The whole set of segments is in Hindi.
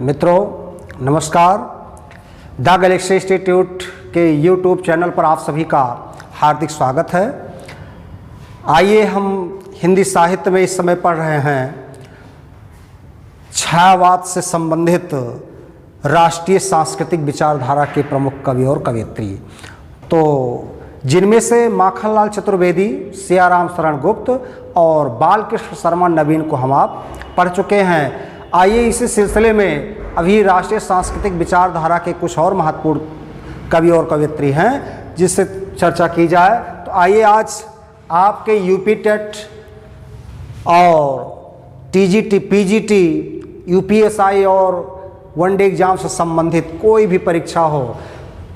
मित्रों नमस्कार। द गैलेक्सी इंस्टीट्यूट के यूट्यूब चैनल पर आप सभी का हार्दिक स्वागत है। आइए हम हिंदी साहित्य में इस समय पढ़ रहे हैं छायावाद से संबंधित राष्ट्रीय सांस्कृतिक विचारधारा के प्रमुख कवि और कवयित्री, तो जिनमें से माखनलाल चतुर्वेदी, सियाराम शरण गुप्त और बालकृष्ण शर्मा नवीन को हम आप पढ़ चुके हैं। आइए इसी सिलसिले में अभी राष्ट्रीय सांस्कृतिक विचारधारा के कुछ और महत्वपूर्ण कवि और कवयित्री हैं जिससे चर्चा की जाए। तो आइए आज आपके यूपी टेट और टीजीटी, पीजीटी, यूपीएसआई और वनडे एग्जाम से संबंधित कोई भी परीक्षा हो,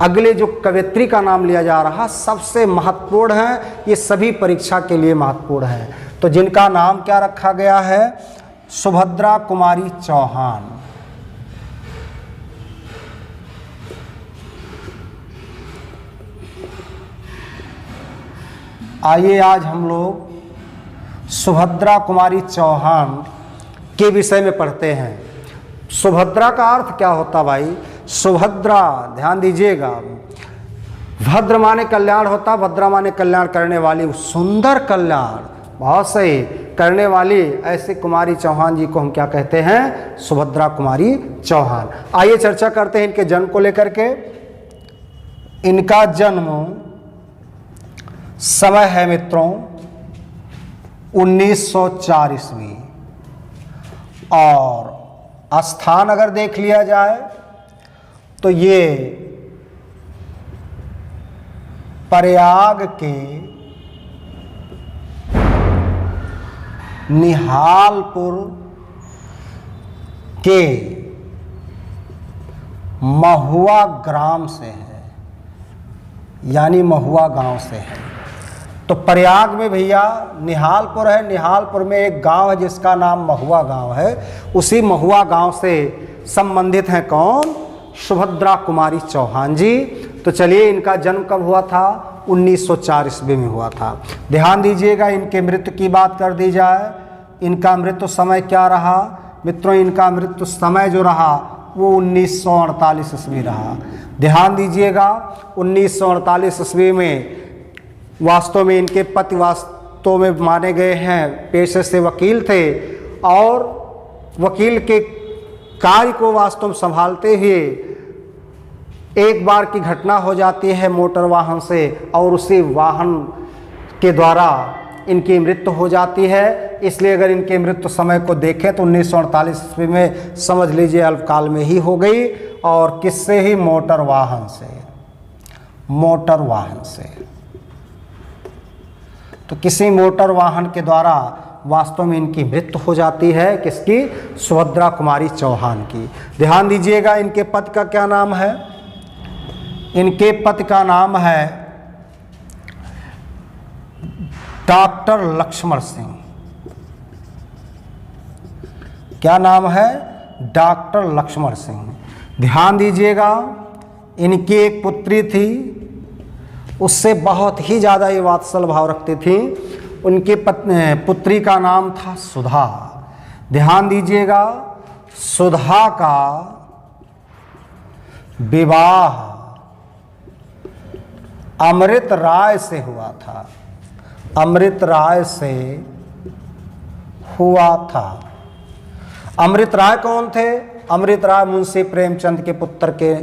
अगले जो कवयित्री का नाम लिया जा रहा सबसे महत्वपूर्ण है। ये सभी परीक्षा के लिए महत्वपूर्ण है। तो जिनका नाम क्या रखा गया है? सुभद्रा कुमारी चौहान। आइए आज हम लोग सुभद्रा कुमारी चौहान के विषय में पढ़ते हैं। सुभद्रा का अर्थ क्या होता भाई? सुभद्रा, ध्यान दीजिएगा, भद्र माने कल्याण होता, भद्रा माने कल्याण करने वाली, सुंदर कल्याण, बहुत सही, करने वाली ऐसे कुमारी चौहान जी को हम क्या कहते हैं? सुभद्रा कुमारी चौहान। आइए चर्चा करते हैं इनके जन्म को लेकर के। इनका जन्म समय है मित्रों 1904 ईस्वी, और स्थान अगर देख लिया जाए तो ये प्रयाग के निहालपुर के महुआ ग्राम से है, यानी महुआ गांव से है। तो प्रयाग में भैया निहालपुर है, निहालपुर में एक गांव है जिसका नाम महुआ गांव है। उसी महुआ गांव से संबंधित हैं कौन? सुभद्रा कुमारी चौहान जी। तो चलिए इनका जन्म कब हुआ था? 1904 ईस्वी में हुआ था। ध्यान दीजिएगा, इनके मृत्यु की बात कर दी जाए, इनका मृत्यु समय क्या रहा मित्रों? इनका मृत्यु समय जो रहा वो 1948 ईस्वी रहा। ध्यान दीजिएगा, 1948 ईस्वी में वास्तव में इनके पति वास्तव में माने गए हैं, पेशे से वकील थे, और वकील के कार्य को वास्तव में संभालते हुए एक बार की घटना हो जाती है मोटर वाहन से, और उसी वाहन के द्वारा इनकी मृत्यु हो जाती है। इसलिए अगर इनके मृत्यु समय को देखें तो 1948 ईस्वी में समझ लीजिए अल्पकाल में ही हो गई। और किससे ही? मोटर वाहन से, मोटर वाहन से। तो किसी मोटर वाहन के द्वारा वास्तव में इनकी मृत्यु हो जाती है। किसकी? सुभद्रा कुमारी चौहान की। ध्यान दीजिएगा, इनके पति का क्या नाम है? इनके पति का नाम है डॉक्टर लक्ष्मण सिंह। क्या नाम है? डॉक्टर लक्ष्मण सिंह। ध्यान दीजिएगा, इनकी एक पुत्री थी, उससे बहुत ही ज़्यादा ये वात्सल भाव रखती थी। उनकी पुत्री का नाम था सुधा। ध्यान दीजिएगा, सुधा का विवाह अमृत राय से हुआ था, अमृत राय से हुआ था। अमृत राय कौन थे? अमृत राय मुंशी प्रेमचंद के पुत्र के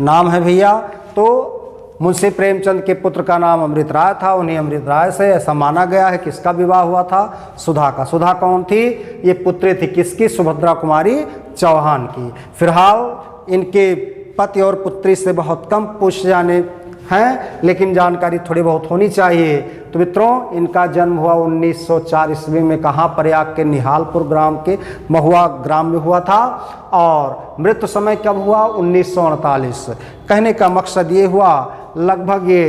नाम है भैया। तो मुंशी प्रेमचंद के पुत्र का नाम अमृत राय था, उन्हीं अमृत राय से ऐसा माना गया है किसका विवाह हुआ था? सुधा का। सुधा कौन थी? ये पुत्री थी किसकी? सुभद्रा कुमारी चौहान की। फिलहाल इनके पति और पुत्री से बहुत कम पूछे जाने हैं, लेकिन जानकारी थोड़ी बहुत होनी चाहिए। तो मित्रों, इनका जन्म हुआ 1904 ईस्वी में। कहाँ? प्रयाग के निहालपुर ग्राम के महुआ ग्राम में हुआ था। और मृत्यु समय कब हुआ? 1948। कहने का मकसद ये हुआ, लगभग ये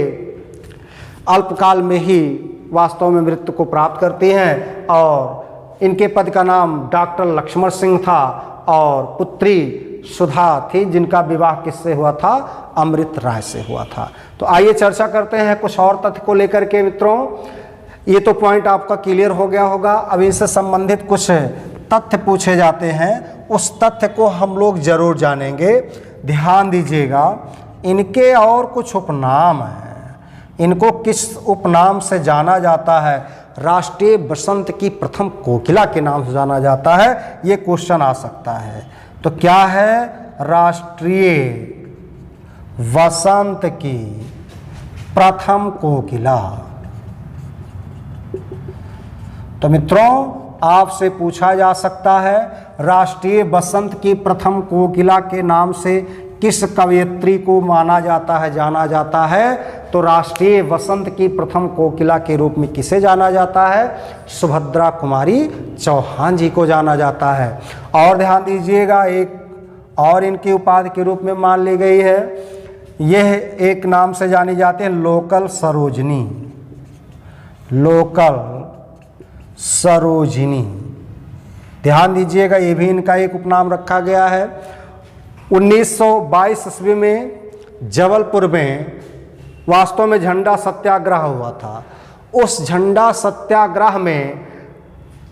अल्पकाल में ही वास्तव में मृत्यु को प्राप्त करती हैं। और इनके पति का नाम डॉक्टर लक्ष्मण सिंह था और पुत्री सुधा थी, जिनका विवाह किससे हुआ था? अमृत राय से हुआ था। तो आइए चर्चा करते हैं कुछ और तथ्य को लेकर के मित्रों। ये तो पॉइंट आपका क्लियर हो गया होगा। अब इनसे संबंधित कुछ तथ्य पूछे जाते हैं उस तथ्य को हम लोग जरूर जानेंगे। ध्यान दीजिएगा, इनके और कुछ उपनाम हैं। इनको किस उपनाम से जाना जाता है? राष्ट्रीय बसंत की प्रथम कोकिला के नाम से जाना जाता है। ये क्वेश्चन आ सकता है। तो क्या है? राष्ट्रीय वसंत की प्रथम कोकिला। तो मित्रों, आपसे पूछा जा सकता है राष्ट्रीय बसंत की प्रथम कोकिला के नाम से किस कवयित्री को माना जाता है, जाना जाता है? तो राष्ट्रीय वसंत की प्रथम कोकिला के रूप में किसे जाना जाता है? सुभद्रा कुमारी चौहान जी को जाना जाता है। और ध्यान दीजिएगा, एक और इनकी उपाधि के रूप में मान ली गई है। यह एक नाम से जानी जाते हैं लोकल सरोजिनी। लोकल सरोजिनी, ध्यान दीजिएगा, ये भी इनका एक उपनाम रखा गया है। 1922 ईस्वी में जबलपुर में वास्तव में झंडा सत्याग्रह हुआ था। उस झंडा सत्याग्रह में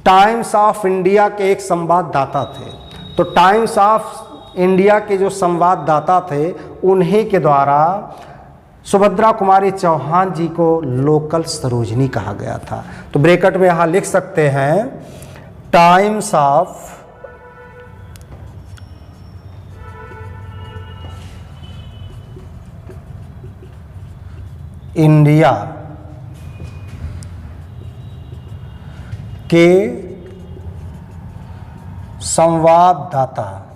टाइम्स ऑफ इंडिया के एक संवाददाता थे। तो टाइम्स ऑफ इंडिया के जो संवाददाता थे, उन्हीं के द्वारा सुभद्रा कुमारी चौहान जी को लोकल सरोजिनी कहा गया था। तो ब्रैकेट में यहाँ लिख सकते हैं टाइम्स ऑफ इंडिया के संवाददाता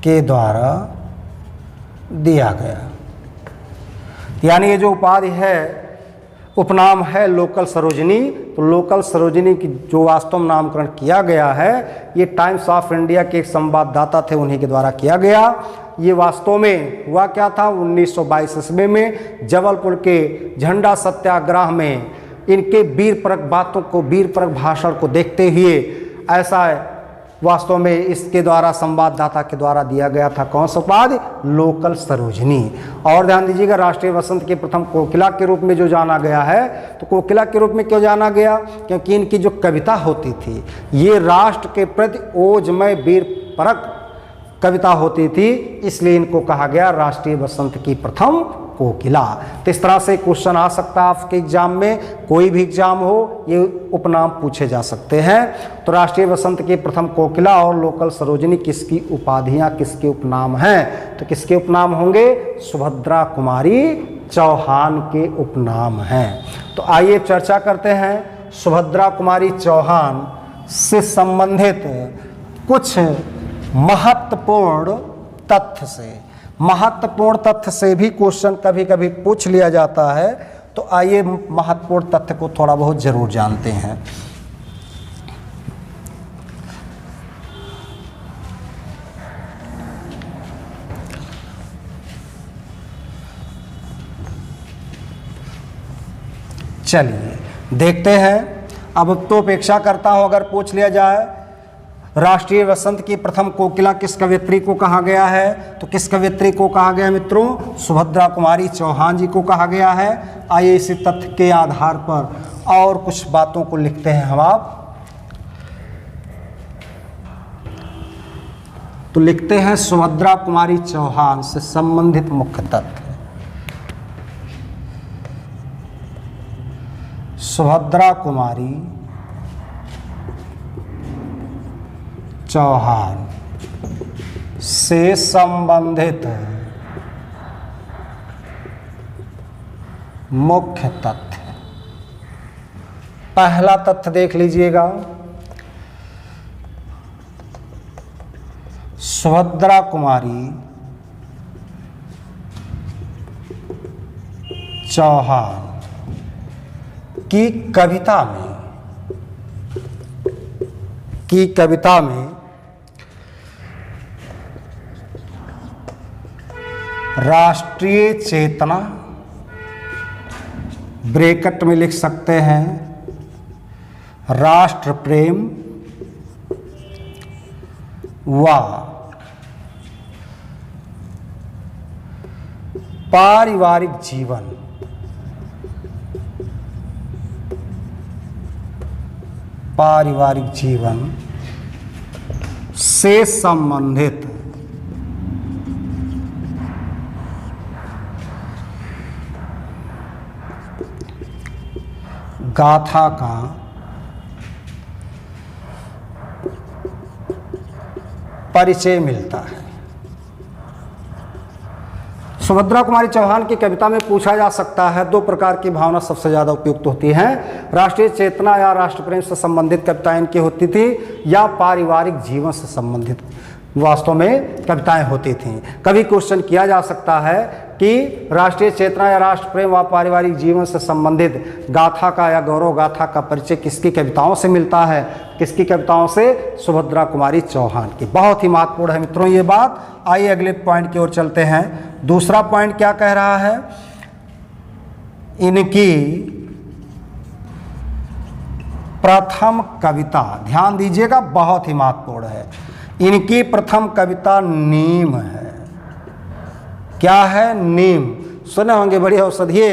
के द्वारा दिया गया। यानी ये जो उपाधि है, उपनाम है लोकल सरोजिनी। तो लोकल सरोजिनी की जो वास्तव में नामकरण किया गया है, ये टाइम्स ऑफ इंडिया के एक संवाददाता थे, उन्हीं के द्वारा किया गया। ये वास्तव में हुआ क्या था? 1922 ईस्वी में जबलपुर के झंडा सत्याग्रह में इनके वीरपरक बातों को, वीरपरक भाषण को देखते हुए ऐसा वास्तव में इसके द्वारा संवाददाता के द्वारा दिया गया था। कौन सा उपाधि? लोकल सरोजिनी। और ध्यान दीजिएगा, राष्ट्रीय वसंत के प्रथम कोकिला के रूप में जो जाना गया है, तो कोकिला के रूप में क्यों जाना गया? क्योंकि इनकी जो कविता होती थी, ये राष्ट्र के प्रति ओजमय वीरपरक कविता होती थी, इसलिए इनको कहा गया राष्ट्रीय वसंत की प्रथम कोकिला। तो इस तरह से क्वेश्चन आ सकता है आपके एग्जाम में, कोई भी एग्जाम हो, ये उपनाम पूछे जा सकते हैं। तो राष्ट्रीय वसंत की प्रथम कोकिला और लोकल सरोजिनी किसकी उपाधियां, किसके उपनाम हैं? तो किसके उपनाम होंगे? सुभद्रा कुमारी चौहान के उपनाम हैं। तो आइए चर्चा करते हैं सुभद्रा कुमारी चौहान से संबंधित कुछ महत्वपूर्ण तथ्य से। महत्वपूर्ण तथ्य से भी क्वेश्चन कभी कभी पूछ लिया जाता है। तो आइए महत्वपूर्ण तथ्य को थोड़ा बहुत जरूर जानते हैं। चलिए देखते हैं। अब तो अपेक्षा करता हूं अगर पूछ लिया जाए राष्ट्रीय वसंत की प्रथम कोकिला किस कवयित्री को कहा गया है, तो किस कवयित्री को कहा गया मित्रों? सुभद्रा कुमारी चौहान जी को कहा गया है। आइए इसी तथ्य के आधार पर और कुछ बातों को लिखते हैं हम आप। तो लिखते हैं सुभद्रा कुमारी चौहान से संबंधित मुख्य तथ्य। सुभद्रा कुमारी चौहान से संबंधित मुख्य तथ्य। पहला तथ्य देख लीजिएगा, सुभद्रा कुमारी चौहान की कविता में राष्ट्रीय चेतना, ब्रैकेट में लिख सकते हैं राष्ट्र प्रेम व पारिवारिक जीवन से संबंधित गाथा का परिचय मिलता है। सुभद्रा कुमारी चौहान की कविता में पूछा जा सकता है, दो प्रकार की भावना सबसे ज़्यादा उपयुक्त होती हैं, राष्ट्रीय चेतना या राष्ट्र प्रेम से संबंधित कविताएं इनकी होती थी या पारिवारिक जीवन से संबंधित वास्तव में कविताएं होती थीं। कभी क्वेश्चन किया जा सकता है कि राष्ट्रीय चेतना या राष्ट्र प्रेम व पारिवारिक जीवन से संबंधित गाथा का या गौरव गाथा का परिचय किसकी कविताओं से मिलता है? किसकी कविताओं से? सुभद्रा कुमारी चौहान की। बहुत ही महत्वपूर्ण है मित्रों ये बात। आइए अगले पॉइंट की ओर चलते हैं। दूसरा पॉइंट क्या कह रहा है? इनकी प्रथम कविता, ध्यान दीजिएगा, बहुत ही महत्वपूर्ण है। इनकी प्रथम कविता नीम है। क्या है? नीम। सुने होंगे, बड़ी औषधीय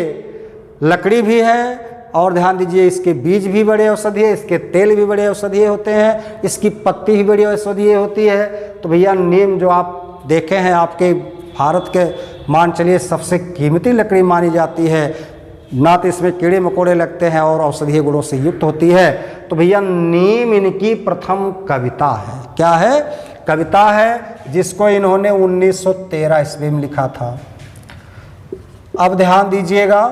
लकड़ी भी है और ध्यान दीजिए इसके बीज भी बड़े औषधीय, इसके तेल भी बड़े औषधीय होते हैं, इसकी पत्ती भी बड़ी औषधीय होती है। तो भैया नीम जो आप देखे हैं, आपके भारत के मान चलिए सबसे कीमती लकड़ी मानी जाती है, ना तो इसमें कीड़े मकोड़े लगते हैं और औषधीय गुणों से युक्त होती है। तो भैया नीम इनकी प्रथम कविता है। क्या है? कविता है, जिसको इन्होंने 1913 ईस्वी में लिखा था। अब ध्यान दीजिएगा,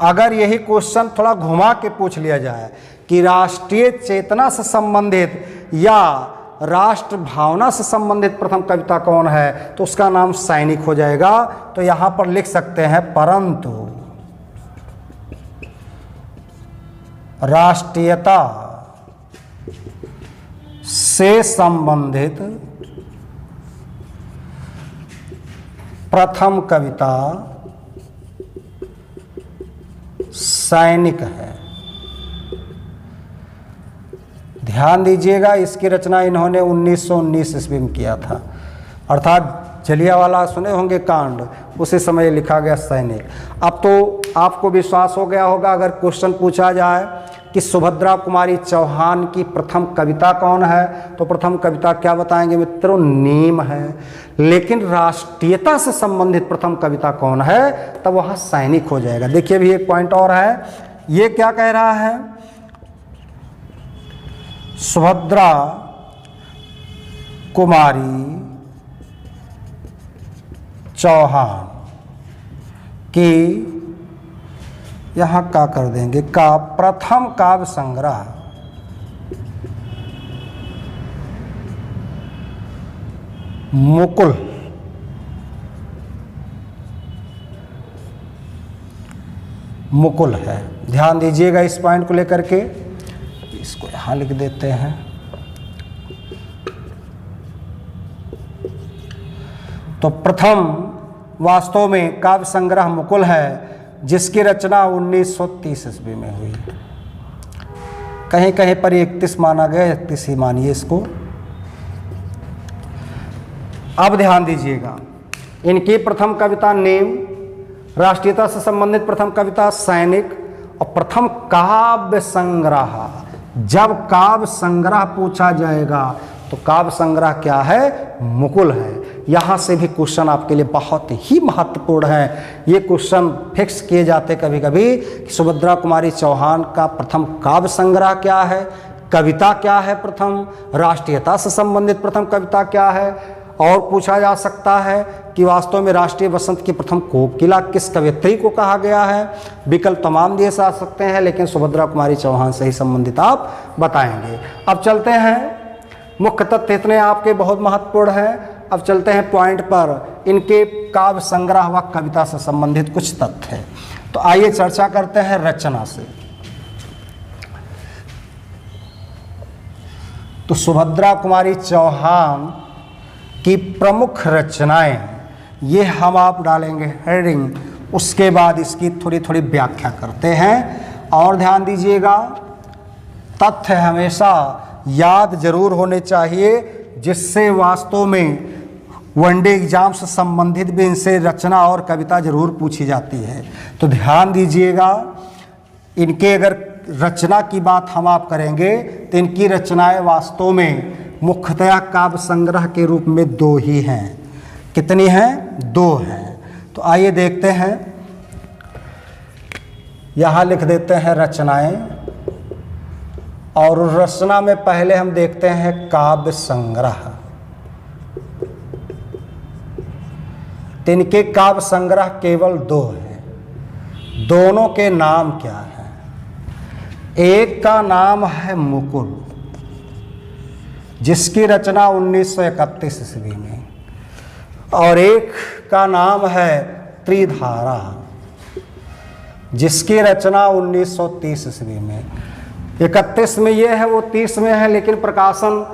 अगर यही क्वेश्चन थोड़ा घुमा के पूछ लिया जाए कि राष्ट्रीय चेतना से संबंधित या राष्ट्र भावना से संबंधित प्रथम कविता कौन है, तो उसका नाम सैनिक हो जाएगा। तो यहां पर लिख सकते हैं, परंतु राष्ट्रीयता से संबंधित प्रथम कविता सैनिक है। ध्यान दीजिएगा, इसकी रचना इन्होंने 1919 ईस्वी में किया था, अर्थात जलियांवाला सुने होंगे कांड, उसी समय लिखा गया सैनिक। अब तो आपको विश्वास हो गया होगा, अगर क्वेश्चन पूछा जाए कि सुभद्रा कुमारी चौहान की प्रथम कविता कौन है, तो प्रथम कविता क्या बताएंगे मित्रों? नीम है। लेकिन राष्ट्रीयता से संबंधित प्रथम कविता कौन है, तब वहां सैनिक हो जाएगा। देखिए भी एक पॉइंट और है, ये क्या कह रहा है? सुभद्रा कुमारी चौहान की, यहां क्या कर देंगे, का प्रथम काव्य संग्रह मुकुल मुकुल है। ध्यान दीजिएगा इस पॉइंट को लेकर के, इसको यहां लिख देते हैं। तो प्रथम वास्तव में काव्य संग्रह मुकुल है, जिसकी रचना 1930 ईस्वी में हुई। कहीं कहीं पर 31 माना गया, 31 ही मानिए इसको। अब ध्यान दीजिएगा, इनकी प्रथम कविता नीम, राष्ट्रीयता से संबंधित प्रथम कविता सैनिक, और प्रथम काव्य संग्रह। जब काव्य संग्रह पूछा जाएगा तो काव्य संग्रह क्या है? मुकुल है। यहाँ से भी क्वेश्चन आपके लिए बहुत ही महत्वपूर्ण है। ये क्वेश्चन फिक्स किए जाते कभी कभी कि सुभद्रा कुमारी चौहान का प्रथम काव्य संग्रह क्या है, कविता क्या है प्रथम, राष्ट्रीयता से संबंधित प्रथम कविता क्या है, और पूछा जा सकता है कि वास्तव में राष्ट्रीय वसंत की प्रथम कोकिला किस कवयित्री को कहा गया है। विकल्प तमाम दिए जा सकते हैं, लेकिन सुभद्रा कुमारी चौहान से ही संबंधित आप बताएंगे। अब चलते हैं, मुख्य तथ्य इतने आपके बहुत महत्वपूर्ण हैं। अब चलते हैं पॉइंट पर, इनके काव्य संग्रह व कविता से संबंधित कुछ तथ्य हैं। तो आइए चर्चा करते हैं रचना से। तो सुभद्रा कुमारी चौहान की प्रमुख रचनाएं, ये हम आप डालेंगे हेडिंग, उसके बाद इसकी थोड़ी थोड़ी व्याख्या करते हैं। और ध्यान दीजिएगा, तथ्य हमेशा याद जरूर होने चाहिए, जिससे वास्तव में वनडे एग्जाम से संबंधित भी इनसे रचना और कविता जरूर पूछी जाती है। तो ध्यान दीजिएगा, इनके अगर रचना की बात हम आप करेंगे तो इनकी रचनाएं वास्तव में मुख्यतया काव्य संग्रह के रूप में 2 ही हैं। कितनी हैं? 2 हैं। तो आइए देखते हैं, यहाँ लिख देते हैं रचनाएं, और उस रचना में पहले हम देखते हैं काव्य संग्रह। तिनके काव्य संग्रह केवल 2 हैं। दोनों के नाम क्या हैं? एक का नाम है मुकुल, जिसकी रचना 1931 ईस्वी में, और एक का नाम है त्रिधारा, जिसकी रचना 1930 ईस्वी में। 31 में ये है, वो 30 में है, लेकिन प्रकाशन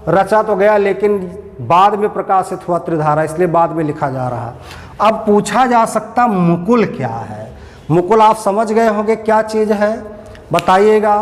रचा तो गया, लेकिन बाद में प्रकाशित हुआ त्रिधारा, इसलिए बाद में लिखा जा रहा। अब पूछा जा सकता मुकुल क्या है? मुकुल आप समझ गए होंगे क्या चीज़ है, बताइएगा।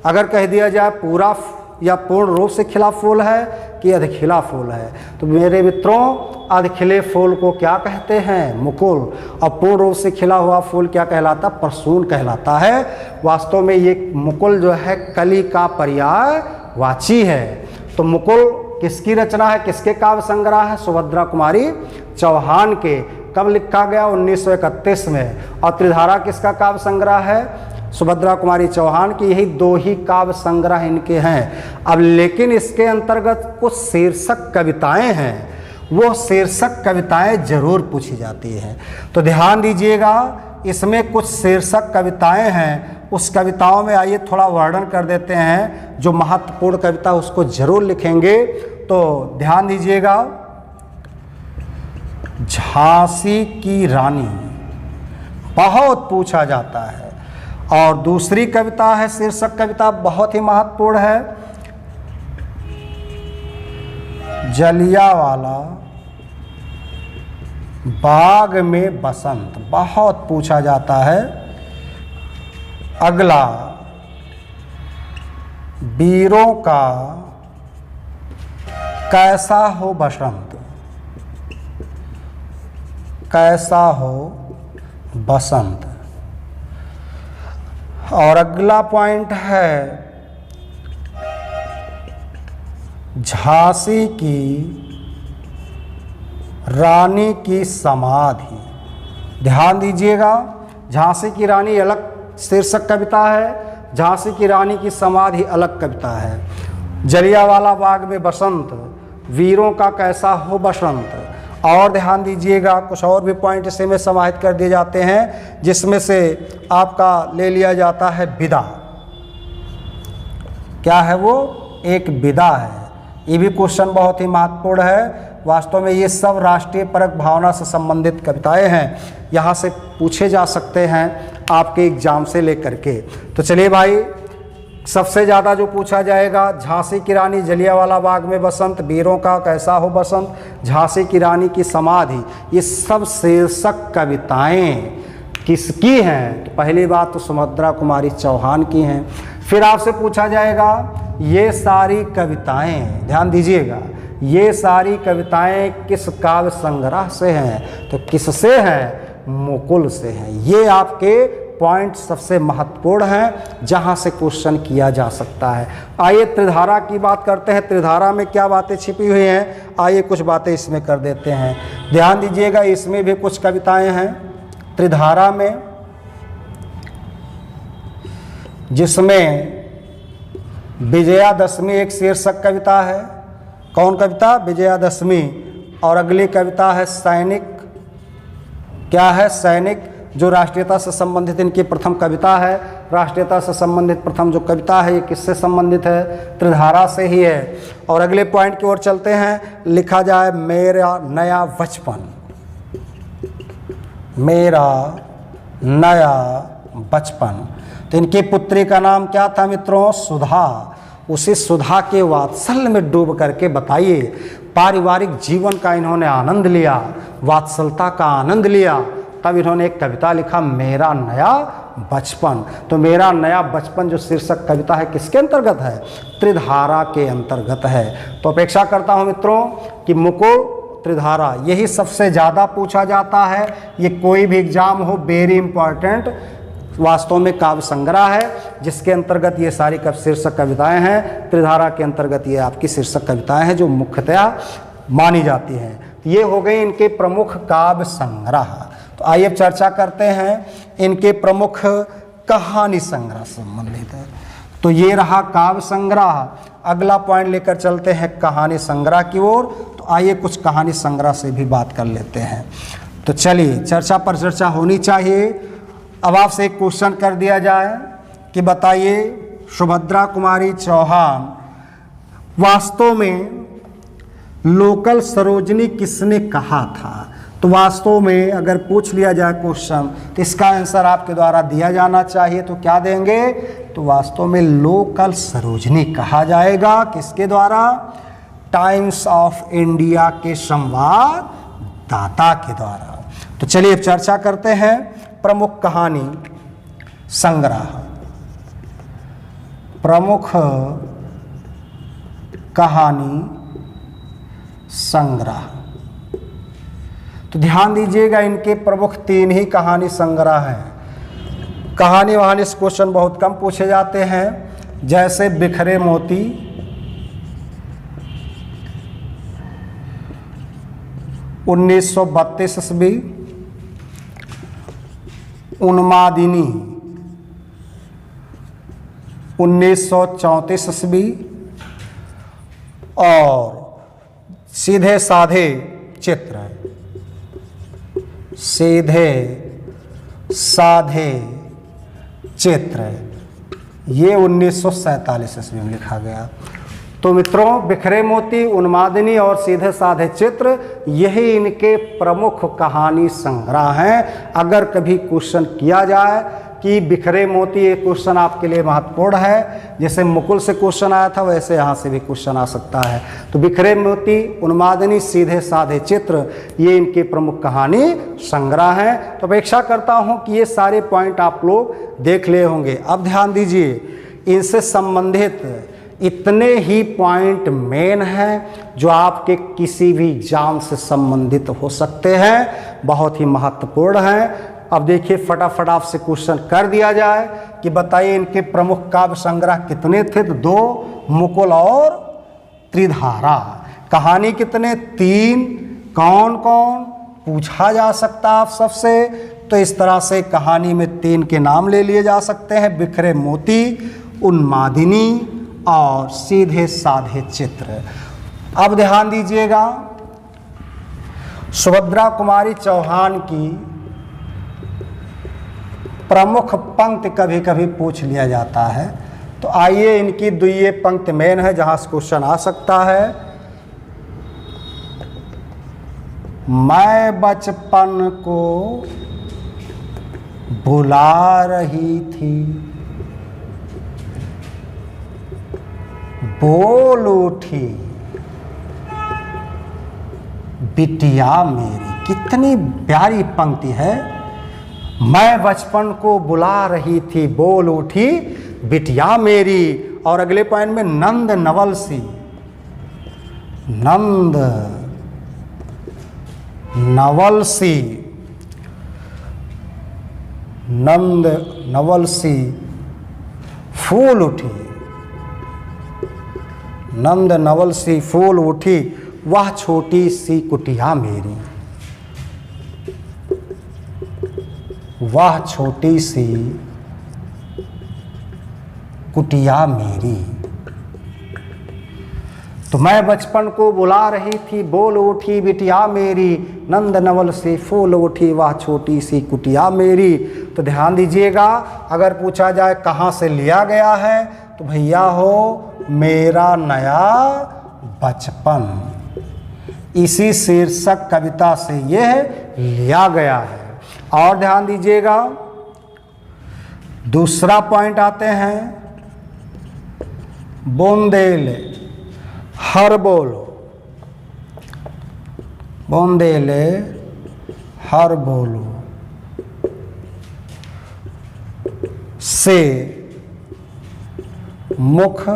अगर कह दिया जाए पूरा या पूर्ण रूप से खिला फूल है कि अधखिला फूल है, तो मेरे मित्रों अधखिले फूल को क्या कहते हैं? मुकुल। और पूर्ण रूप से खिला हुआ फूल क्या कहलाता? प्रसून कहलाता है। वास्तव में ये मुकुल जो है कली का पर्यायवाची है। तो मुकुल किसकी रचना है, किसके काव्य संग्रह है? सुभद्रा कुमारी चौहान के। कब लिखा गया? 1931 में। और त्रिधारा किसका काव्य संग्रह है? सुभद्रा कुमारी चौहान की। यही 2 ही काव्य संग्रह इनके हैं। अब लेकिन इसके अंतर्गत कुछ शीर्षक कविताएं हैं, वो शीर्षक कविताएं जरूर पूछी जाती हैं। तो ध्यान दीजिएगा, इसमें कुछ शीर्षक कविताएं हैं। उस कविताओं में आइए थोड़ा वर्णन कर देते हैं। जो महत्वपूर्ण कविता उसको जरूर लिखेंगे। तो ध्यान दीजिएगा, झांसी की रानी बहुत पूछा जाता है। और दूसरी कविता है, शीर्षक कविता बहुत ही महत्वपूर्ण है, जलियांवाला बाग में बसंत, बहुत पूछा जाता है। अगला, वीरों का कैसा हो बसंत, कैसा हो बसंत। और अगला पॉइंट है झांसी की रानी की समाधि। ध्यान दीजिएगा, झांसी की रानी अलग शीर्षक कविता है, झांसी की रानी की समाधि अलग कविता है। जलियांवाला बाग में बसंत, वीरों का कैसा हो बसंत। और ध्यान दीजिएगा, कुछ और भी पॉइंट इसे में समाहित कर दिए जाते हैं, जिसमें से आपका ले लिया जाता है विदा। क्या है वो? एक विदा है। ये भी क्वेश्चन बहुत ही महत्वपूर्ण है। वास्तव में ये सब राष्ट्रीय परक भावना से संबंधित कविताएं हैं, यहाँ से पूछे जा सकते हैं आपके एग्जाम से लेकर के। तो चलिए भाई, सबसे ज़्यादा जो पूछा जाएगा, झांसी की रानी, जलियांवाला बाग में बसंत, वीरों का कैसा हो बसंत, झांसी की रानी की समाधि। ये सब शीर्षक कविताएं किसकी हैं? तो पहली बात तो सुभद्रा कुमारी चौहान की हैं। फिर आपसे पूछा जाएगा ये सारी कविताएं, ध्यान दीजिएगा, ये सारी कविताएं किस काव्य संग्रह से हैं? तो किससे हैं? मुकुल से हैं। ये आपके पॉइंट सबसे महत्वपूर्ण हैं, जहां से क्वेश्चन किया जा सकता है। आइए त्रिधारा की बात करते हैं। त्रिधारा में क्या बातें छिपी हुई हैं, आइए कुछ बातें इसमें कर देते हैं। ध्यान दीजिएगा, इसमें भी कुछ कविताएं हैं त्रिधारा में, जिसमें विजयादशमी एक शीर्षक कविता है। कौन कविता? विजयादशमी। और अगली कविता है सैनिक। क्या है? सैनिक, जो राष्ट्रीयता से संबंधित इनकी प्रथम कविता है। राष्ट्रीयता से संबंधित प्रथम जो कविता है, ये किससे संबंधित है? त्रिधारा से ही है। और अगले पॉइंट की ओर चलते हैं। लिखा जाए मेरा नया बचपन, मेरा नया बचपन। तो इनकी पुत्री का नाम क्या था मित्रों? सुधा। उसी सुधा के वात्सल्य में डूब करके बताइए, पारिवारिक जीवन का इन्होंने आनंद लिया, वात्सलता का आनंद लिया, तब इन्होंने एक कविता लिखा, मेरा नया बचपन। तो मेरा नया बचपन जो शीर्षक कविता है, किसके अंतर्गत है? त्रिधारा के अंतर्गत है। तो अपेक्षा करता हूं मित्रों कि मुकुल, त्रिधारा, यही सबसे ज़्यादा पूछा जाता है। ये कोई भी एग्जाम हो, वेरी इंपॉर्टेंट, वास्तव में काव्य संग्रह है, जिसके अंतर्गत ये सारी शीर्षक कविताएं हैं। त्रिधारा के अंतर्गत ये आपकी शीर्षक कविताएं हैं जो मुख्यतया मानी जाती हैं। तो ये हो गई इनके प्रमुख काव्य संग्रह। तो आइए अब चर्चा करते हैं इनके प्रमुख कहानी संग्रह संबंधित है। तो ये रहा काव्य संग्रह। अगला पॉइंट लेकर चलते हैं कहानी संग्रह की ओर। तो आइए कुछ कहानी संग्रह से भी बात कर लेते हैं। तो चलिए, चर्चा पर चर्चा होनी चाहिए। अब आपसे एक क्वेश्चन कर दिया जाए कि बताइए सुभद्रा कुमारी चौहान वास्तव में लोकल सरोजनी किसने कहा था। तो वास्तव में अगर पूछ लिया जाए क्वेश्चन तो इसका आंसर आपके द्वारा दिया जाना चाहिए। तो क्या देंगे, तो वास्तव में लोकल सरोजनी कहा जाएगा। किसके द्वारा, टाइम्स ऑफ इंडिया के संवाददाता के द्वारा। तो चलिए अब चर्चा करते हैं प्रमुख कहानी संग्रह। प्रमुख कहानी संग्रह, तो ध्यान दीजिएगा इनके प्रमुख 3 ही कहानी संग्रह हैं। कहानी वहानी से क्वेश्चन बहुत कम पूछे जाते हैं, जैसे बिखरे मोती, 1932 ईस्वी, उन्मादिनी 1934 ईस्वी और सीधे साधे चित्र, सीधे साधे चित्र, ये 1947 ईस्वी में लिखा गया। तो मित्रों, बिखरे मोती, उन्मादिनी और सीधे साधे चित्र, यही इनके प्रमुख कहानी संग्रह हैं। अगर कभी क्वेश्चन किया जाए कि बिखरे मोती, ये क्वेश्चन आपके लिए महत्वपूर्ण है, जैसे मुकुल से क्वेश्चन आया था वैसे यहाँ से भी क्वेश्चन आ सकता है। तो बिखरे मोती, उन्मादिनी, सीधे साधे चित्र, ये इनके प्रमुख कहानी संग्रह हैं। तो अपेक्षा करता हूँ कि ये सारे पॉइंट आप लोग देख ले होंगे। अब ध्यान दीजिए, इनसे संबंधित इतने ही पॉइंट मेन हैं जो आपके किसी भी एग्जाम से संबंधित हो सकते हैं, बहुत ही महत्वपूर्ण हैं। अब देखिए फटाफट आपसे क्वेश्चन कर दिया जाए कि बताइए इनके प्रमुख काव्य संग्रह कितने थे। तो 2, मुकुल और त्रिधारा। कहानी कितने, 3। कौन कौन पूछा जा सकता आप सबसे, तो इस तरह से कहानी में 3 के नाम ले लिए जा सकते हैं, बिखरे मोती, उन्मादिनी और सीधे साधे चित्र। अब ध्यान दीजिएगा, सुभद्रा कुमारी चौहान की प्रमुख पंक्ति कभी कभी पूछ लिया जाता है। तो आइए इनकी द्वितीय पंक्ति मेन है जहां से क्वेश्चन आ सकता है। मैं बचपन को बुला रही थी, बोल उठी बिटिया मेरी। कितनी प्यारी पंक्ति है। मैं बचपन को बुला रही थी, बोल उठी बिटिया मेरी। और अगले पॉइंट में नंद नवल सी, नंद नवल सी, नंद नवल सी फूल उठी, नंद नवल सी फूल उठी वह छोटी सी कुटिया मेरी, वह छोटी सी कुटिया मेरी। तो मैं बचपन को बुला रही थी, बोल उठी बिटिया मेरी, नंद नवल से फूल उठी वह छोटी सी कुटिया मेरी। तो ध्यान दीजिएगा, अगर पूछा जाए कहाँ से लिया गया है तो भैया हो मेरा नया बचपन, इसी शीर्षक कविता से यह लिया गया है। और ध्यान दीजिएगा, दूसरा पॉइंट आते हैं, बोंदेले हर बोलो, बोंदेले हर बोलो से मुख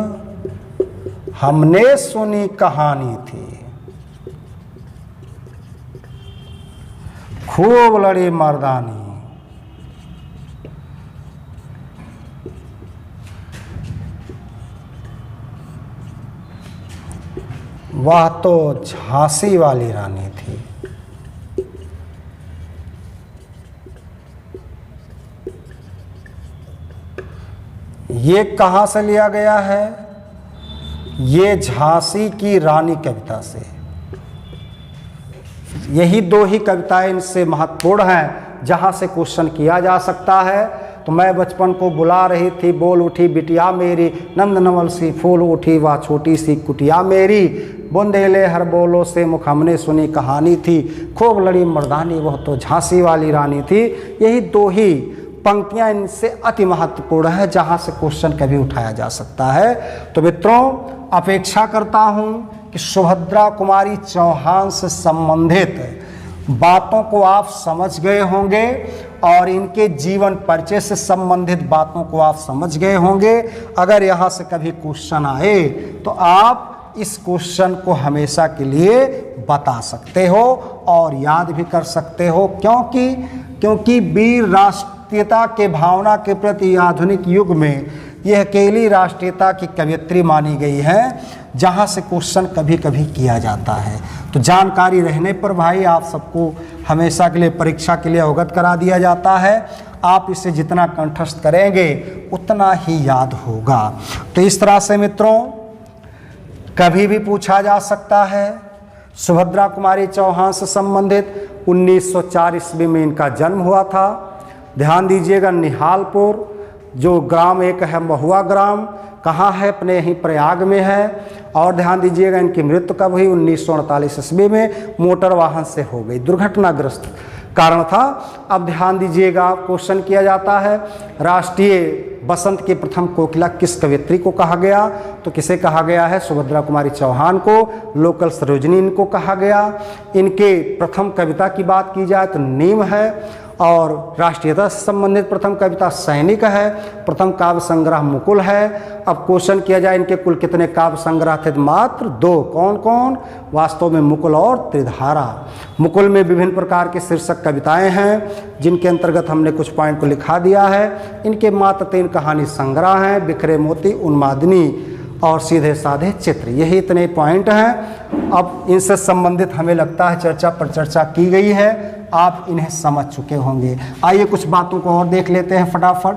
हमने सुनी कहानी थी, खूब लड़ी मर्दानी, वह तो झांसी वाली रानी थी। ये कहाँ से लिया गया है? ये झांसी की रानी कविता से। यही दो ही कविताएं इनसे महत्वपूर्ण हैं जहाँ से क्वेश्चन किया जा सकता है। तो मैं बचपन को बुला रही थी, बोल उठी बिटिया मेरी, नंद नवल सी फूल उठी वह छोटी सी कुटिया मेरी, बुंदेले हर बोलो से मुख हमने सुनी कहानी थी, खूब लड़ी मर्दानी वह तो झांसी वाली रानी थी। यही दो ही पंक्तियां इनसे अति महत्वपूर्ण है जहां से क्वेश्चन कभी उठाया जा सकता है। तो मित्रों, अपेक्षा करता हूं कि सुभद्रा कुमारी चौहान से संबंधित बातों को आप समझ गए होंगे और इनके जीवन परिचय से संबंधित बातों को आप समझ गए होंगे। अगर यहाँ से कभी क्वेश्चन आए तो आप इस क्वेश्चन को हमेशा के लिए बता सकते हो और याद भी कर सकते हो, क्योंकि वीर राष्ट्रीयता के भावना के प्रति आधुनिक युग में यह अकेली राष्ट्रीयता की कवयित्री मानी गई है जहाँ से क्वेश्चन कभी कभी किया जाता है। तो जानकारी रहने पर भाई आप सबको हमेशा के लिए परीक्षा के लिए अवगत करा दिया जाता है। आप इसे जितना कंठस्थ करेंगे उतना ही याद होगा। तो इस तरह से मित्रों कभी भी पूछा जा सकता है। सुभद्रा कुमारी चौहान से संबंधित 1904 ईस्वी में इनका जन्म हुआ था। ध्यान दीजिएगा, निहालपुर जो ग्राम एक है महुआ ग्राम, कहाँ है? अपने ही प्रयाग में है। और ध्यान दीजिएगा इनकी मृत्यु कब हुई? 1948 ईस्वी में मोटर वाहन से हो गई, दुर्घटनाग्रस्त कारण था। अब ध्यान दीजिएगा, क्वेश्चन किया जाता है राष्ट्रीय बसंत की प्रथम कोकिला किस कवयित्री को कहा गया? तो किसे कहा गया है? सुभद्रा कुमारी चौहान को। लोकल सरोजनी इनको कहा गया। इनके प्रथम कविता की बात की जाए तो नीम है, और राष्ट्रीयता से संबंधित प्रथम कविता सैनिक है। प्रथम काव्य संग्रह मुकुल है। अब क्वेश्चन किया जाए इनके कुल कितने काव्य संग्रह थे? मात्र 2। कौन कौन? वास्तव में मुकुल और त्रिधारा। मुकुल में विभिन्न प्रकार के शीर्षक कविताएं हैं जिनके अंतर्गत हमने कुछ पॉइंट को लिखा दिया है। इनके मात्र 3 कहानी संग्रह हैं, बिखरे मोती, उन्मादिनी और सीधे साधे चित्र। यही इतने पॉइंट हैं। अब इनसे संबंधित हमें लगता है चर्चा पर चर्चा की गई है, आप इन्हें समझ चुके होंगे। आइए कुछ बातों को और देख लेते हैं फटाफट।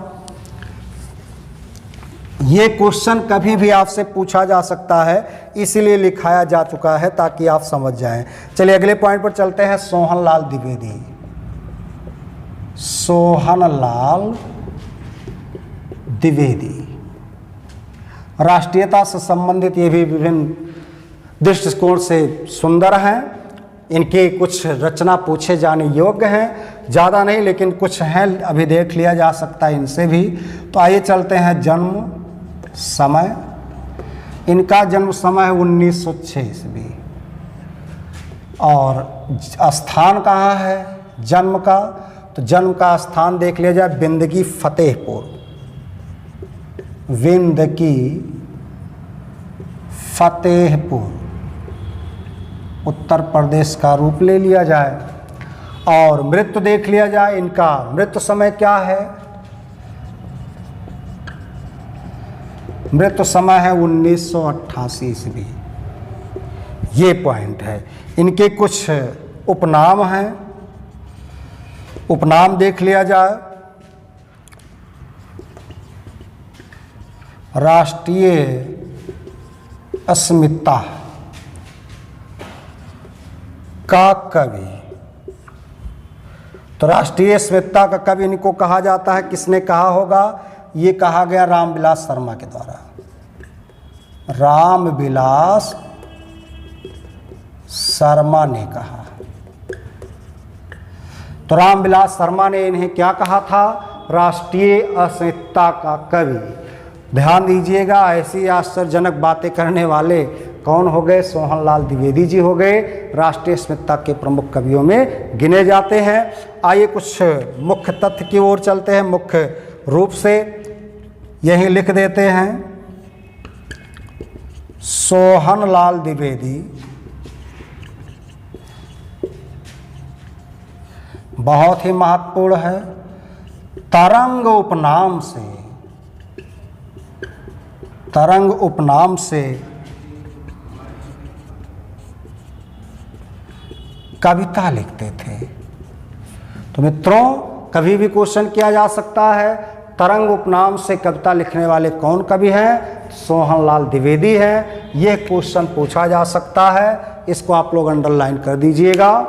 ये क्वेश्चन कभी भी आपसे पूछा जा सकता है, इसीलिए लिखाया जा चुका है ताकि आप समझ जाएं। चलिए अगले पॉइंट पर चलते हैं। सोहनलाल द्विवेदी। सोहनलाल द्विवेदी राष्ट्रीयता से संबंधित ये भी विभिन्न दृष्टिकोण से सुंदर हैं। इनके कुछ रचना पूछे जाने योग्य हैं, ज़्यादा नहीं लेकिन कुछ हैं, अभी देख लिया जा सकता है इनसे भी। तो आइए चलते हैं जन्म समय। इनका जन्म समय है 1906 ईस्वी। और स्थान कहाँ है जन्म का? तो जन्म का स्थान देख लिया जाए, बिंदगी फतेहपुर। विंदगी फतेहपुर उत्तर प्रदेश का रूप ले लिया जाए। और मृत्यु देख लिया जाए, इनका मृत्यु समय क्या है? मृत्यु समय है 1988 ईस्वी। ये पॉइंट है। इनके कुछ उपनाम हैं, उपनाम देख लिया जाए। राष्ट्रीय अस्मिता का कवि। तो राष्ट्रीय अस्मिता का कवि इनको कहा जाता है। किसने कहा होगा? ये कहा गया रामविलास शर्मा के द्वारा। रामविलास शर्मा ने कहा। तो रामविलास शर्मा ने इन्हें क्या कहा था? राष्ट्रीय अस्मिता का कवि। ध्यान दीजिएगा, ऐसी आश्चर्यजनक बातें करने वाले कौन हो गए? सोहनलाल द्विवेदी जी हो गए। राष्ट्रीय अस्मिता के प्रमुख कवियों में गिने जाते हैं। आइए कुछ मुख्य तथ्य की ओर चलते हैं। मुख्य रूप से यही लिख देते हैं, सोहनलाल द्विवेदी बहुत ही महत्वपूर्ण है। तरंग उपनाम से कविता लिखते थे। तो मित्रों, कभी भी क्वेश्चन किया जा सकता है, तरंग उपनाम से कविता लिखने वाले कौन कवि हैं? सोहनलाल द्विवेदी हैं। यह क्वेश्चन पूछा जा सकता है, इसको आप लोग अंडरलाइन कर दीजिएगा।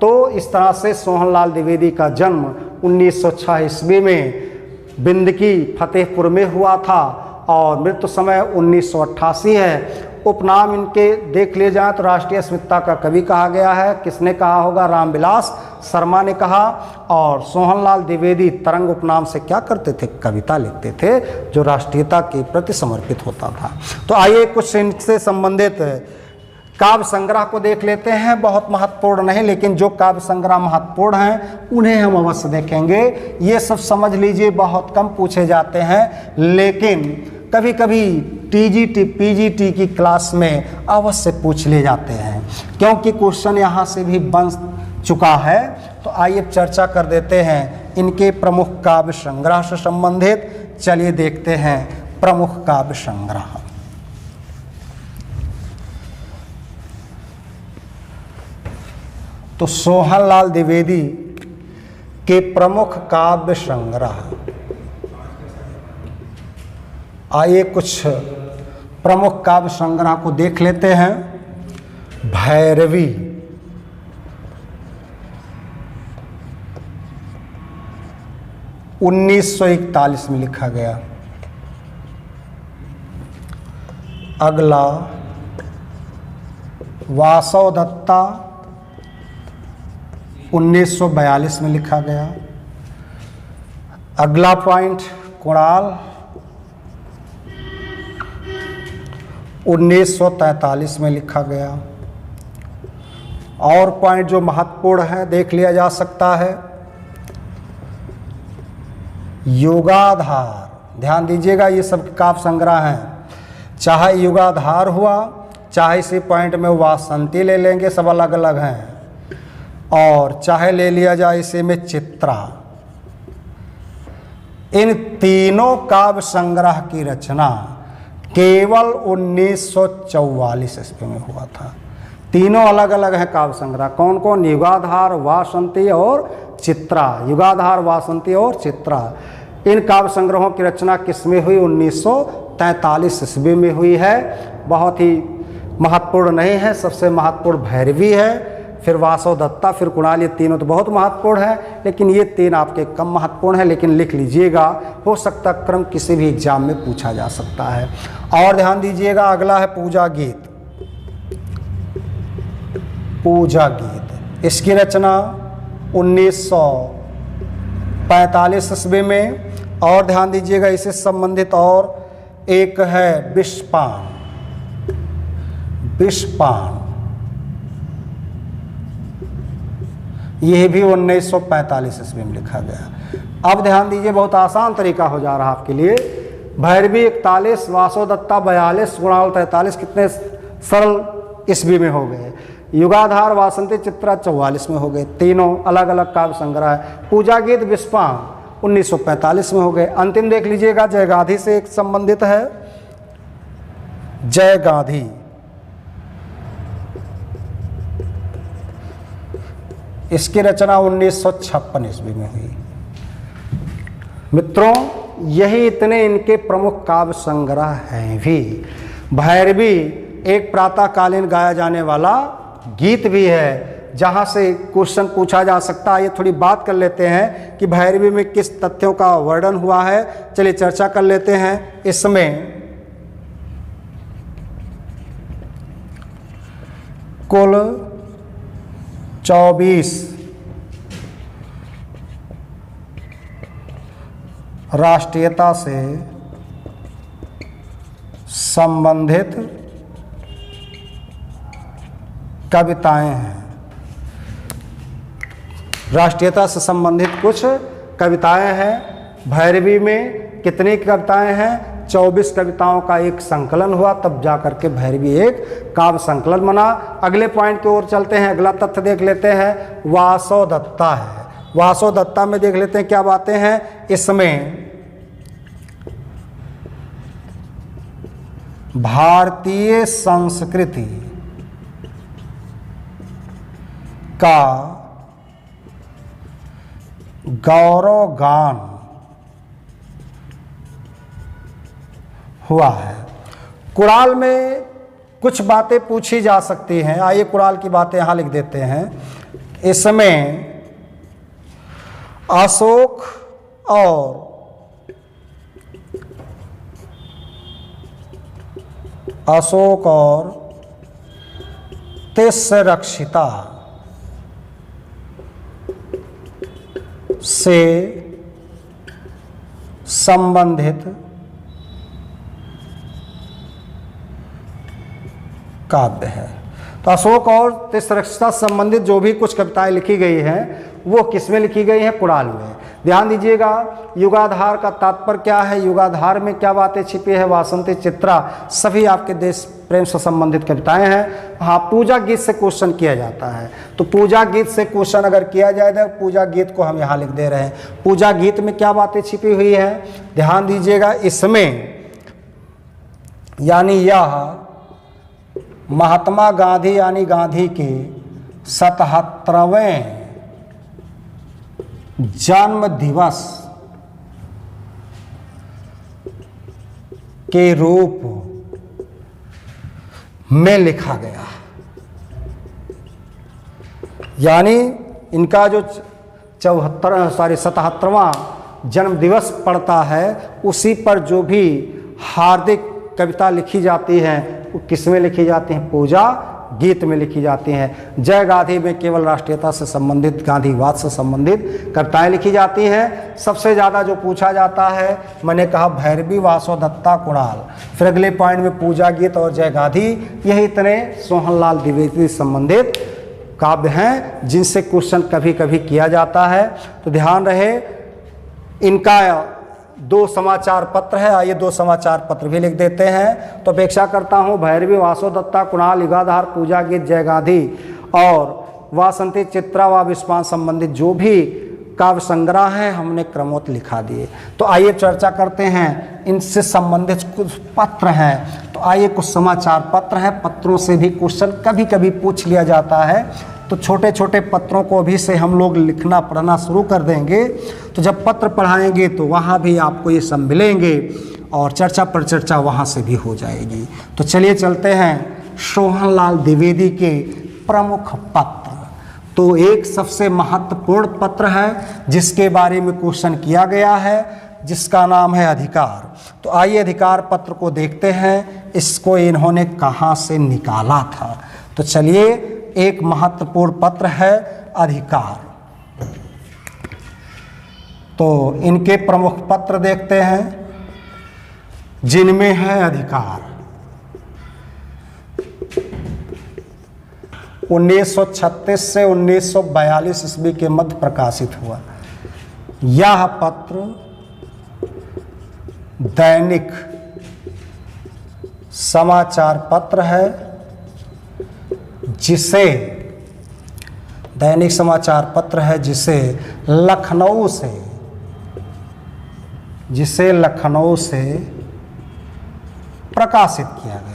तो इस तरह से सोहनलाल द्विवेदी का जन्म 1906 ईस्वी में बिंदकी फतेहपुर में हुआ था और मृत्यु समय 1988 है। उपनाम इनके देख लिए जाए तो राष्ट्रीय अस्मिता का कवि कहा गया है। किसने कहा होगा? रामविलास शर्मा ने कहा। और सोहनलाल द्विवेदी तरंग उपनाम से क्या करते थे? कविता लिखते थे, जो राष्ट्रीयता के प्रति समर्पित होता था। तो आइए कुछ इनसे संबंधित काव्य संग्रह को देख लेते हैं। बहुत महत्वपूर्ण नहीं, लेकिन जो काव्य संग्रह महत्वपूर्ण हैं उन्हें हम अवश्य देखेंगे। ये सब समझ लीजिए बहुत कम पूछे जाते हैं, लेकिन कभी कभी टीजीटी पीजीटी की क्लास में अवश्य पूछ ले जाते हैं, क्योंकि क्वेश्चन यहाँ से भी बन चुका है। तो आइए चर्चा कर देते हैं इनके प्रमुख काव्य संग्रह से संबंधित। चलिए देखते हैं प्रमुख काव्य संग्रह। तो सोहनलाल द्विवेदी के प्रमुख काव्य संग्रह, आइए कुछ प्रमुख काव्य संग्रह को देख लेते हैं। भैरवी, उन्नीस 1941 में लिखा गया। अगला वासव दत्ता, 1942 में लिखा गया। अगला पॉइंट कुणाल, 1943 में लिखा गया। और पॉइंट जो महत्वपूर्ण है देख लिया जा सकता है। युगाधार, ध्यान दीजिएगा, ये सब काव्य संग्रह हैं। चाहे युगाधार हुआ, चाहे इसी पॉइंट में वासंती ले लेंगे, सब अलग अलग हैं। और चाहे ले लिया जाए इसी में चित्रा। इन तीनों काव्य संग्रह की रचना केवल 1944 ईस्वी में हुआ था। तीनों अलग अलग हैं काव्य संग्रह। कौन कौन? युगाधार, वासंती और चित्रा। युगाधार, वासंती और चित्रा। इन काव्य संग्रहों की रचना किसमें हुई? 1943 ईस्वी में हुई है। बहुत ही महत्वपूर्ण नहीं है। सबसे महत्वपूर्ण भैरवी है, फिर वासव दत्ता, फिर कुणाल। ये तीनों तो बहुत महत्वपूर्ण है, लेकिन ये तीन आपके कम महत्वपूर्ण है, लेकिन लिख लीजिएगा, हो सकता क्रम किसी भी एग्जाम में पूछा जा सकता है। और ध्यान दीजिएगा, अगला है पूजा गीत। पूजा गीत, इसकी रचना 1945 ईस्वी में। और ध्यान दीजिएगा, इससे संबंधित और एक है विषपान। विषपान यह भी 1945 ईस्वी में लिखा गया। अब ध्यान दीजिए, बहुत आसान तरीका हो जा रहा है आपके लिए। भैरवी 41, वासव दत्ता 42, कुणाल 43, कितने सरल ईस्वी में हो गए। युगाधार, वासंती, चित्रा 44 में हो गए। तीनों अलग अलग काव्य संग्रह है। पूजा गीत, विषपान 1945 में हो गए। अंतिम देख लीजिएगा, जयगाधी से एक संबंधित है। जयगाधी, इसकी रचना 1956 ईस्वी में हुई। मित्रों, यही इतने इनके प्रमुख काव्य संग्रह हैं भी। भैरवी एक प्रातःकालीन गाया जाने वाला गीत भी है, जहाँ से क्वेश्चन पूछा जा सकता है। ये थोड़ी बात कर लेते हैं कि भैरवी में किस तथ्यों का वर्णन हुआ है। चलिए चर्चा कर लेते हैं। इसमें कुल 24 राष्ट्रीयता से संबंधित कविताएं हैं। राष्ट्रीयता से संबंधित कुछ कविताएं हैं। भैरवी में कितनी कविताएं हैं? 24 कविताओं का एक संकलन हुआ, तब जाकर के भैरवी एक काव्य संकलन बना। अगले पॉइंट की ओर चलते हैं। अगला तथ्य देख लेते हैं, वासव दत्ता है। वासव दत्ता में देख लेते हैं क्या बातें हैं। इसमें भारतीय संस्कृति का गौरव गान हुआ है। कुणाल में कुछ बातें पूछी जा सकती हैं। आइए कुणाल की बातें यहां लिख देते हैं। इसमें अशोक और तिस्रक्षिता से संबंधित काव्य है। तो अशोक और तिस्रक्षिता से संबंधित जो भी कुछ कविताएं लिखी गई हैं वो किसमें लिखी गई हैं? कुणाल में। ध्यान दीजिएगा, युगाधार का तात्पर्य क्या है, युगाधार में क्या बातें छिपी है, वासंती, चित्रा, सभी आपके देश प्रेम से संबंधित कविताएं हैं। हाँ, पूजा गीत से क्वेश्चन किया जाता है, तो पूजा गीत से क्वेश्चन अगर किया जाए तो पूजा गीत को हम यहाँ लिख दे रहे हैं। पूजा गीत में क्या बातें छिपी हुई है? ध्यान दीजिएगा, इसमें यानी यह महात्मा गांधी यानी गांधी के 77वें जन्म दिवस के रूप में लिखा गया। यानी इनका जो 77वां जन्म दिवस पड़ता है, उसी पर जो भी हार्दिक कविता लिखी जाती है वो किसमें लिखी जाती हैं? पूजा गीत में लिखी जाती हैं। जय गांधी में केवल राष्ट्रीयता से संबंधित, गांधीवाद से संबंधित कविताएं लिखी जाती हैं। सबसे ज़्यादा जो पूछा जाता है, मैंने कहा भैरवी, वासोदत्ता, कुणाल। फिर अगले पॉइंट में पूजा गीत और जय गांधी, यही इतने सोहनलाल द्विवेदी संबंधित काव्य हैं जिनसे क्वेश्चन कभी कभी किया जाता है। तो ध्यान रहे, इनका 2 समाचार पत्र है। आइए 2 समाचार पत्र भी लिख देते हैं। तो अपेक्षा करता हूँ भैरवी, वासोदत्ता, कुणाल, युगाधार, पूजा गीत, जय गांधी और वासंती, चित्रा व विस्पान संबंधित जो भी काव्य संग्रह हैं हमने क्रमोक्त लिखा दिए। तो आइए चर्चा करते हैं, इनसे संबंधित कुछ पत्र हैं। तो आइए कुछ समाचार पत्र हैं, पत्रों से भी क्वेश्चन कभी कभी पूछ लिया जाता है। तो छोटे छोटे पत्रों को अभी से हम लोग लिखना पढ़ना शुरू कर देंगे। तो जब पत्र पढ़ाएंगे तो वहाँ भी आपको ये सब मिलेंगे और चर्चा पर चर्चा वहाँ से भी हो जाएगी। तो चलिए चलते हैं सोहनलाल द्विवेदी के प्रमुख पत्र। तो एक सबसे महत्वपूर्ण पत्र है जिसके बारे में क्वेश्चन किया गया है, जिसका नाम है अधिकार। तो आइए अधिकार पत्र को देखते हैं, इसको इन्होंने कहाँ से निकाला था। तो चलिए, एक महत्वपूर्ण पत्र है अधिकार। तो इनके प्रमुख पत्र देखते हैं जिनमें है अधिकार। 1936 से 1942 ईस्वी के मध्य प्रकाशित हुआ। यह पत्र दैनिक समाचार पत्र है जिसे लखनऊ से प्रकाशित किया गया।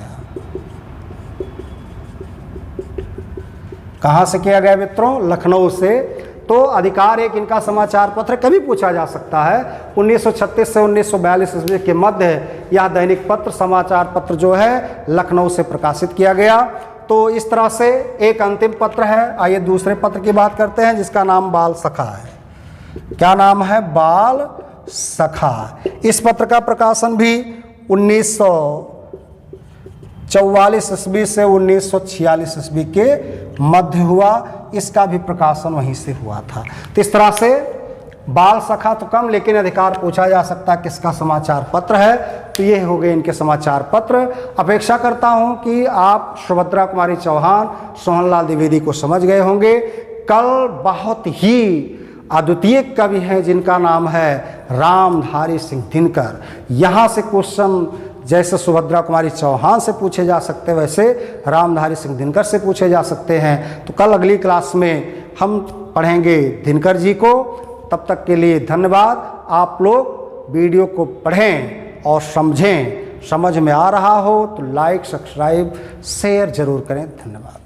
कहाँ से किया गया मित्रों? लखनऊ से। तो अधिकार एक इनका समाचार पत्र कभी पूछा जा सकता है। 1936 से 1942 ईस्वी के मध्य यह दैनिक पत्र समाचार पत्र जो है लखनऊ से प्रकाशित किया गया। तो इस तरह से एक अंतिम पत्र है। आइए दूसरे पत्र की बात करते हैं जिसका नाम बाल सखा है। क्या नाम है? बाल सखा। इस पत्र का प्रकाशन भी 1944 ईस्वी से 1946 ईस्वी के मध्य हुआ। इसका भी प्रकाशन वहीं से हुआ था। तो इस तरह से बाल सखा तो कम, लेकिन अधिकार पूछा जा सकता है किसका समाचार पत्र है। तो ये हो गए इनके समाचार पत्र। अपेक्षा करता हूं कि आप सुभद्रा कुमारी चौहान, सोहनलाल द्विवेदी को समझ गए होंगे। कल बहुत ही अद्वितीय कवि हैं जिनका नाम है रामधारी सिंह दिनकर। यहाँ से क्वेश्चन जैसे सुभद्रा कुमारी चौहान से पूछे जा सकते हैं, वैसे रामधारी सिंह दिनकर से पूछे जा सकते हैं। तो कल अगली क्लास में हम पढ़ेंगे दिनकर जी को। तब तक के लिए धन्यवाद। आप लोग वीडियो को पढ़ें और समझें। समझ में आ रहा हो तो लाइक, सब्सक्राइब, शेयर जरूर करें। धन्यवाद।